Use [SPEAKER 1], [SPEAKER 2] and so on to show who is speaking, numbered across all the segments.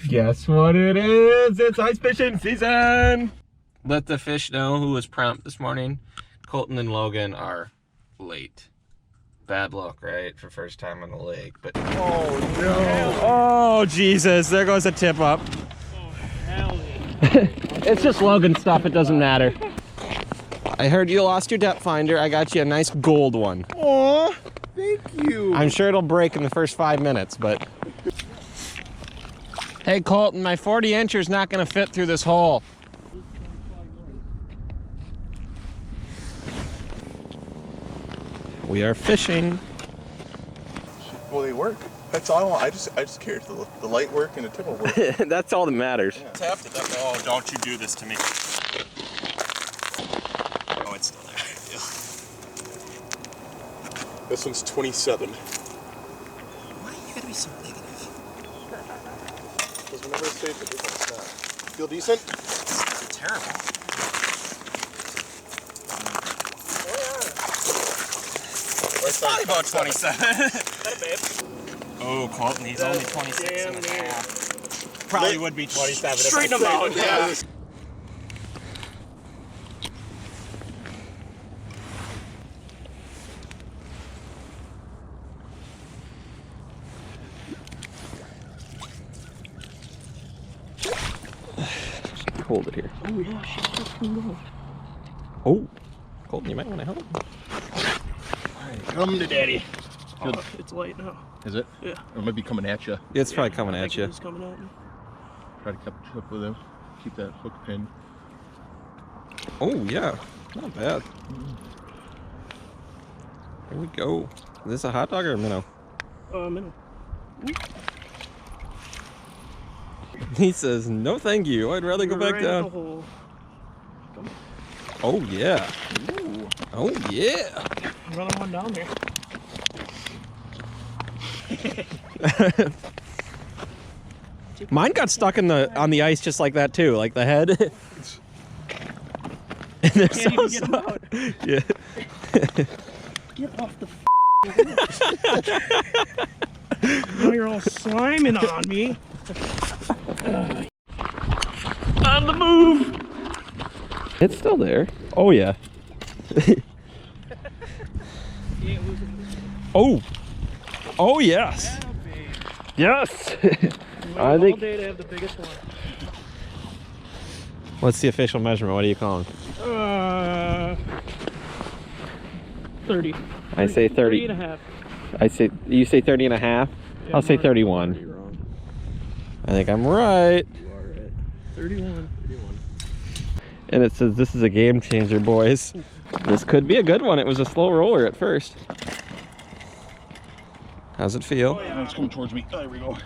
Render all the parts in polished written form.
[SPEAKER 1] Guess what it is? It's ice fishing season! Let the fish know who was prompt this morning. Colton and Logan are late. Bad luck, right? For first time on the lake, but... Oh, no! Oh, Jesus. There goes a tip up. Oh, hell yeah. It's just Logan stuff. It doesn't matter. I heard you lost your depth finder. I got you a nice gold one.
[SPEAKER 2] Aw, thank you.
[SPEAKER 1] I'm sure it'll break in the first 5 minutes, but... Hey, Colton, my 40-incher's not going to fit through this hole. We are fishing.
[SPEAKER 2] Well, they work. That's all I want. I just care if the light work and the tip will work.
[SPEAKER 1] That's all that matters.
[SPEAKER 2] Yeah. Tapped it. Oh, don't you do this to me. Oh, it's still there. Yeah. This one's 27.
[SPEAKER 1] Why you gotta be so negative?
[SPEAKER 2] Because whenever I say it's not. Feel decent?
[SPEAKER 1] It's terrible. It's probably about 27. Oh, Colton, he's only 26 and a half. Probably would be 27. Straighten him out. Yeah. Hold it here. Oh, yeah, she's fucking going. Oh, Colton, you might want to help.
[SPEAKER 2] Come to daddy.
[SPEAKER 3] Oh, it's light now.
[SPEAKER 2] Is it?
[SPEAKER 3] Yeah.
[SPEAKER 2] Or it might be coming at you.
[SPEAKER 1] It's probably coming at you.
[SPEAKER 3] It's coming at me.
[SPEAKER 2] Try to catch up with him. Keep that hook pinned.
[SPEAKER 1] Oh, yeah. Not bad. Here we go. Is this a hot dog or a minnow?
[SPEAKER 3] Minnow.
[SPEAKER 1] He says, no thank you. I'd rather go back down. Oh, yeah. Ooh. Oh, yeah.
[SPEAKER 3] I'm running one down here.
[SPEAKER 1] Mine got stuck on the ice just like that too, like the head. And they're so soft. Yeah.
[SPEAKER 3] Get off the now you're all sliming on me. On the move.
[SPEAKER 1] It's still there. Oh yeah. Oh. Oh yes. Yes. I think.
[SPEAKER 3] All day to have the biggest one.
[SPEAKER 1] What's the official measurement? What are you calling?
[SPEAKER 3] 30.
[SPEAKER 1] I say 30.
[SPEAKER 3] 30 and a half.
[SPEAKER 1] You say 30 and a half?
[SPEAKER 3] Yeah,
[SPEAKER 1] I'll say 31.
[SPEAKER 3] You're wrong.
[SPEAKER 1] I think I'm right.
[SPEAKER 3] You are right. 31.
[SPEAKER 1] And it says this is a game changer, boys. This could be a good one. It was a slow roller at first. How's it feel?
[SPEAKER 2] Oh, yeah, it's coming towards me. Oh, there we go.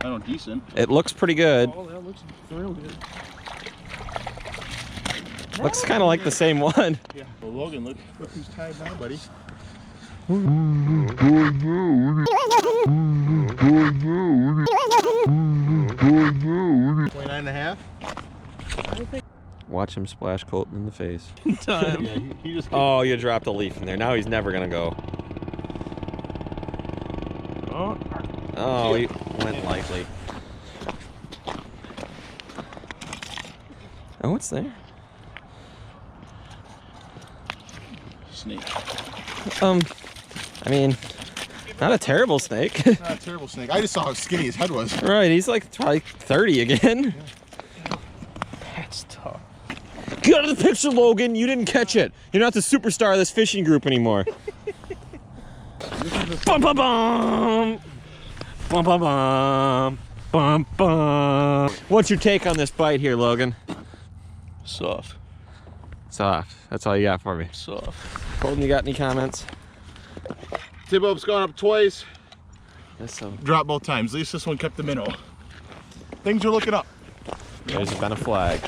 [SPEAKER 2] I don't decent.
[SPEAKER 1] It looks pretty good.
[SPEAKER 3] Oh, that looks real good.
[SPEAKER 1] Looks kind of like the same one.
[SPEAKER 2] Yeah. Well, Logan, look who's tied now, buddy.
[SPEAKER 4] 29
[SPEAKER 2] and a half.
[SPEAKER 1] Watch him splash Colton in the face.
[SPEAKER 3] Time.
[SPEAKER 2] Yeah, he just.
[SPEAKER 1] Oh, you dropped a leaf in there. Now he's never gonna go. Oh, he went lightly. Oh, what's there?
[SPEAKER 2] Snake.
[SPEAKER 1] I mean, not a terrible snake.
[SPEAKER 2] Not a terrible snake. I just saw how skinny his head was.
[SPEAKER 1] Right, he's like probably 30 again.
[SPEAKER 3] That's tough.
[SPEAKER 1] Get out of the picture, Logan. You didn't catch it. You're not the superstar of this fishing group anymore. Bum bum bum. Bum bum bum. Bum bum. What's your take on this bite here, Logan?
[SPEAKER 3] Soft.
[SPEAKER 1] Soft. That's all you got for me.
[SPEAKER 3] Soft.
[SPEAKER 1] Colton, you got any comments?
[SPEAKER 2] Tip up's gone up twice.
[SPEAKER 1] Yes, so.
[SPEAKER 2] Dropped both times. At least this one kept the minnow. Things are looking up.
[SPEAKER 1] There's been a flag.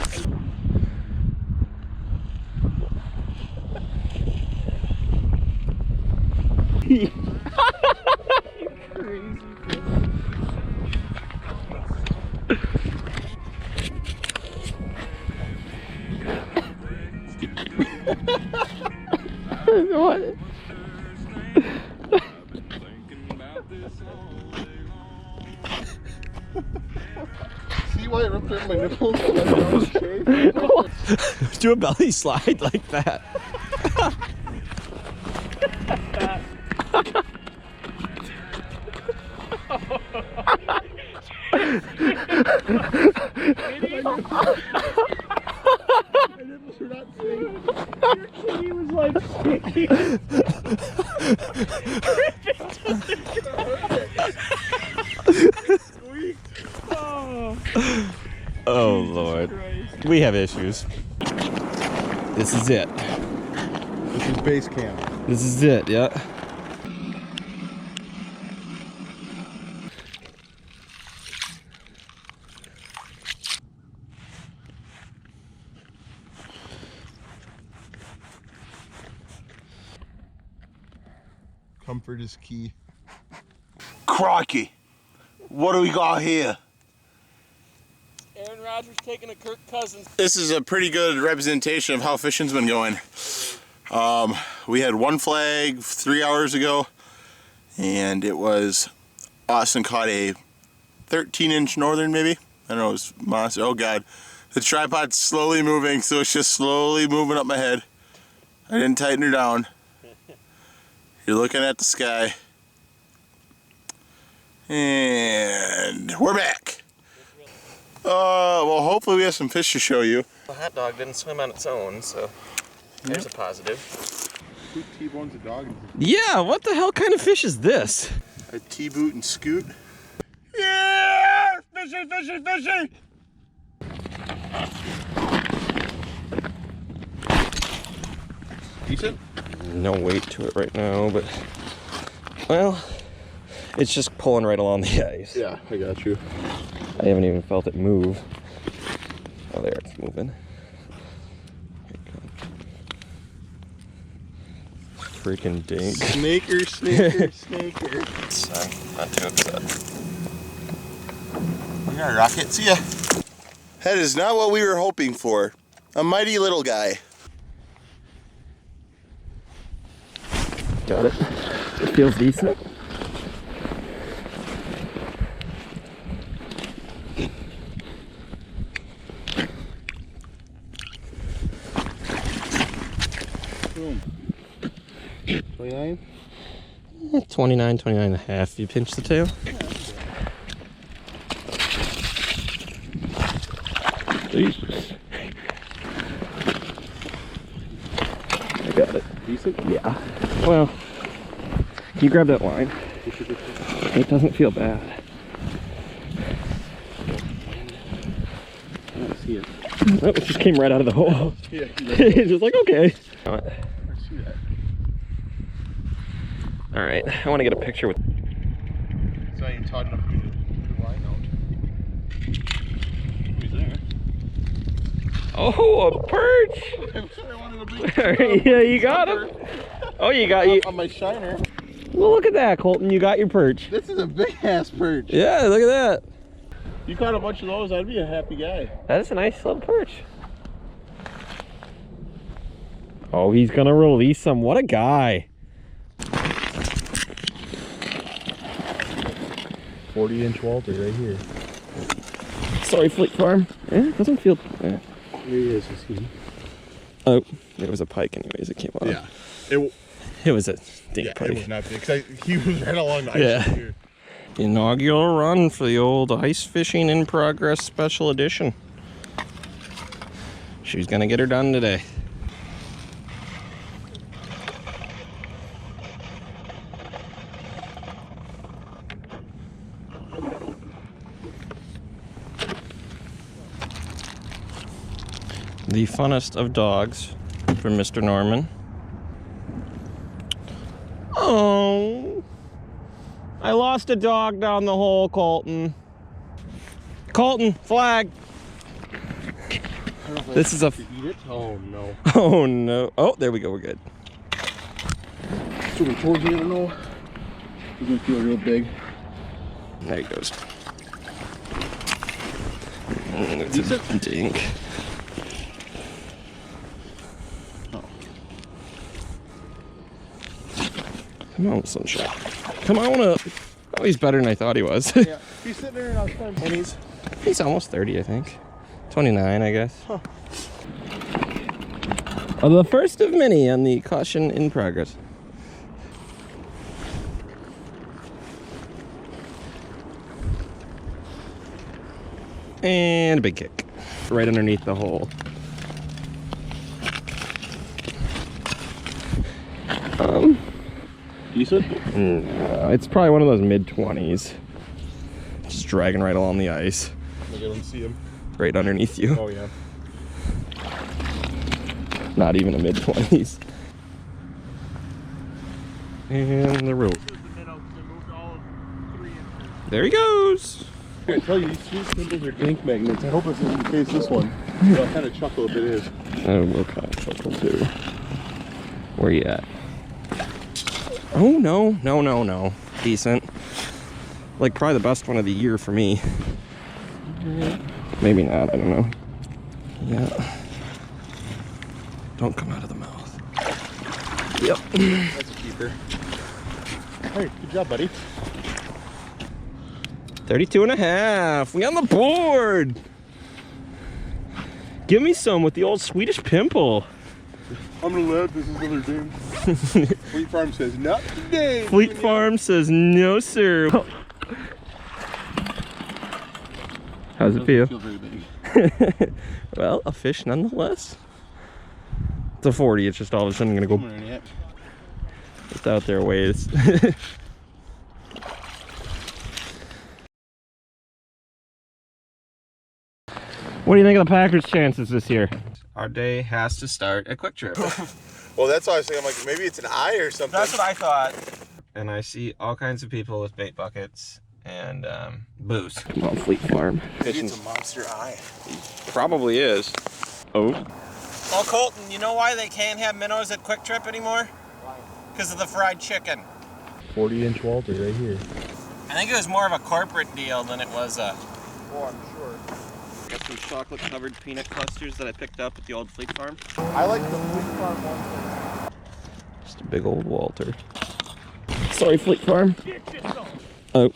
[SPEAKER 1] What?
[SPEAKER 2] why it ripped in my nipples?
[SPEAKER 1] Do a belly slide like that.
[SPEAKER 3] He was like
[SPEAKER 1] Oh Lord, we have issues. This is it.
[SPEAKER 2] This is base camp.
[SPEAKER 1] This is it, yeah.
[SPEAKER 2] Comfort is key.
[SPEAKER 4] Crikey, what do we got here?
[SPEAKER 3] Aaron Rodgers taking a Kirk Cousins.
[SPEAKER 2] This is a pretty good representation of how fishing's been going. We had one flag 3 hours ago, and it was Austin caught a 13-inch northern, maybe. I don't know, it was monster. Oh God, the tripod's slowly moving, so it's just slowly moving up my head. I didn't tighten her down. You're looking at the sky, and we're back. Well, hopefully we have some fish to show you.
[SPEAKER 1] The hot dog didn't swim on its own, so there's a positive.
[SPEAKER 2] Who T-bones a dog?
[SPEAKER 1] Yeah, what the hell kind of fish is this?
[SPEAKER 2] A T-boot and scoot.
[SPEAKER 1] Yeah! Fishing, fishing, fishing!
[SPEAKER 2] Decent?
[SPEAKER 1] No weight to it right now, but, well, it's just pulling right along the ice.
[SPEAKER 2] Yeah, I got you.
[SPEAKER 1] I haven't even felt it move. Oh, there, it's moving. Here it comes. Freaking dink.
[SPEAKER 2] Snaker, snaker, snaker.
[SPEAKER 1] I'm not too upset.
[SPEAKER 2] We got a rocket. See ya. That is not what we were hoping for. A mighty little guy.
[SPEAKER 1] Got it. It feels decent.
[SPEAKER 2] Boom. 29?
[SPEAKER 1] 29, 29 and a half. You pinch the tail? Jesus. I got it.
[SPEAKER 2] Decent?
[SPEAKER 1] Yeah. Well, can you grab that line? It doesn't feel bad.
[SPEAKER 2] I don't see it.
[SPEAKER 1] Oh, it just came right out of the hole.
[SPEAKER 2] Yeah,
[SPEAKER 1] It's just like, okay.
[SPEAKER 2] I see that.
[SPEAKER 1] All right, I want to get a picture with.
[SPEAKER 2] It's not even taut enough for me to line out. He's there.
[SPEAKER 1] Oh, a perch!
[SPEAKER 2] I wanted a big
[SPEAKER 1] Yeah, you got him. Oh, you got you.
[SPEAKER 2] on my shiner.
[SPEAKER 1] Well, look at that, Colton. You got your perch.
[SPEAKER 2] This is a big ass perch.
[SPEAKER 1] Yeah, look at that.
[SPEAKER 2] You caught a bunch of those, I'd be a happy guy.
[SPEAKER 1] That is a nice little perch. Oh, he's gonna release him. What a guy.
[SPEAKER 2] 40-inch Walter right here.
[SPEAKER 1] Sorry, Fleet Farm. It doesn't feel.
[SPEAKER 2] Here he is, he?
[SPEAKER 1] Oh, it was a pike, anyways. It came off.
[SPEAKER 2] Yeah.
[SPEAKER 1] It was a dink
[SPEAKER 2] Yeah,
[SPEAKER 1] pike.
[SPEAKER 2] it was not big. Cause he was right along the ice
[SPEAKER 1] Yeah.
[SPEAKER 2] here.
[SPEAKER 1] Inaugural run for the old Ice Fishing in Progress Special Edition. She's gonna get her done today. The funnest of dogs from Mr. Norman. Oh, I lost a dog down the hole, Colton. Colton, flag. This is a.
[SPEAKER 2] Eat it? Oh no.
[SPEAKER 1] Oh no. Oh, there we go. We're good.
[SPEAKER 2] So we told you, I don't know. He's gonna feel real big.
[SPEAKER 1] There he goes. It's a dink. Come on, sunshine. Come on up. Oh, he's better than I thought he was.
[SPEAKER 2] Yeah, he's sitting there and I was playing pennies.
[SPEAKER 1] He's almost 30, I think. 29, I guess.
[SPEAKER 4] Huh.
[SPEAKER 1] The first of many on the caution in progress. And a big kick. Right underneath the hole.
[SPEAKER 4] Decent?
[SPEAKER 1] It's probably one of those mid-20s. Just dragging right along the ice.
[SPEAKER 4] I don't see him.
[SPEAKER 1] Right underneath you.
[SPEAKER 4] Oh, yeah.
[SPEAKER 1] Not even a mid-20s. And the rope. There he goes.
[SPEAKER 4] I tell you, these sweet symbols are dink magnets. I hope this isn't the case this one. But I'll kind of chuckle if it is.
[SPEAKER 1] Oh, we'll kind of chuckle too. Where you at? Oh, no. Decent. Like, probably the best one of the year for me. Maybe not, I don't know. Yeah. Don't come out of the mouth. Yep.
[SPEAKER 4] That's a keeper. Hey, good job, buddy.
[SPEAKER 1] 32 and a half. We on the board. Give me some with the old Swedish pimple.
[SPEAKER 4] I'm gonna let this is another game. Fleet Farm says not today.
[SPEAKER 1] Fleet Farm says no, sir. How's it feel?
[SPEAKER 4] Feel very big.
[SPEAKER 1] Well, a fish nonetheless. It's a 40. It's just all of a sudden gonna go. It's out there a ways. What do you think of the Packers' chances this year? Our day has to start at Quick Trip.
[SPEAKER 2] Well, that's why I was thinking, I'm like, maybe it's an eye or something.
[SPEAKER 3] That's what I thought.
[SPEAKER 1] And I see all kinds of people with bait buckets and booze. Come on, Fleet Farm.
[SPEAKER 2] Maybe it's a monster eye.
[SPEAKER 1] Probably is. Oh.
[SPEAKER 3] Well, Colton, you know why they can't have minnows at Quick Trip anymore? Why? Because of the fried chicken.
[SPEAKER 4] 40-inch Walter right here.
[SPEAKER 3] I think it was more of a corporate deal than it was a...
[SPEAKER 2] Oh, I'm sure.
[SPEAKER 1] Got some chocolate-covered peanut clusters that I picked up at the old Fleet Farm.
[SPEAKER 2] I like the Fleet Farm one.
[SPEAKER 1] Just a big old Walter. Sorry, Fleet Farm. Oh.